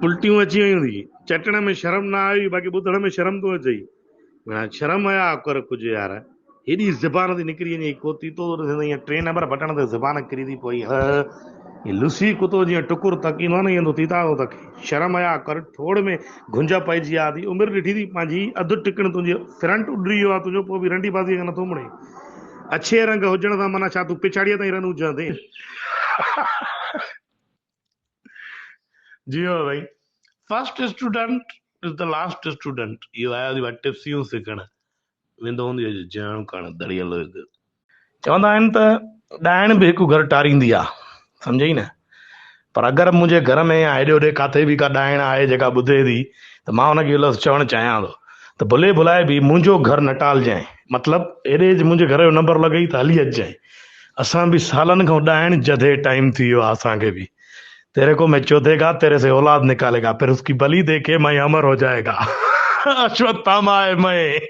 उल्टियूं अची वियूं थी, चटण में शर्म ना आई, बाक़ी ॿुधण में शर्म तो अचई। शर्म आया कर कुछ यार, हेॾी ज़बान थी निकिरी वञे, कोती तो ईअं 3 नंबर बटण ते ज़बान किरी थी पई। ये लुसी कुतो जीअं टुकुर तकींदो आहे न, ईअं थी था तक शर्म आया कर, थोड़ में गुंज पइजी आ थी, उमिरि ॾिठी थी पंहिंजी, अधु टिकण तुंहिंजी फ्रंट उॾरी वियो आहे तुंहिंजो, पोइ बि रंडी बाज़ी खे नथो मुड़े। अच्छे रंग हुजण सां माना छा तूं पिछाड़ीअ ताईं रन हुजां थी। जी भाई, first student is the last student. इहो आयो आहे टिप्सियूं सिखण, वेंदो हूंदी जण कण दड़ियल। चवंदा आहिनि त ॾाइण बि हिकु घर टारींदी आहे, सम्झई न। पर अगरि मुंहिंजे घर में या हेॾे होॾे काथे बि का ॾाइण आहे जेका ॿुधे थी, त मां हुनखे लफ़्ज़ चवणु चाहियां थो त भुले भुलाए बि मुंहिंजो घर न टालजांइ। मतिलबु हेॾे मुंहिंजे घर जो नंबर लॻई त हली अचिजांइ। असां बि सालनि खां ॾाइण जदे टाइम थी वियो आहे असांखे बि। तेरे को मैं चौधेगा, तेरे से औलाद निकालेगा, फिर उसकी बलि देके मैं अमर हो जाएगा। अश्वत्थामा है मैं।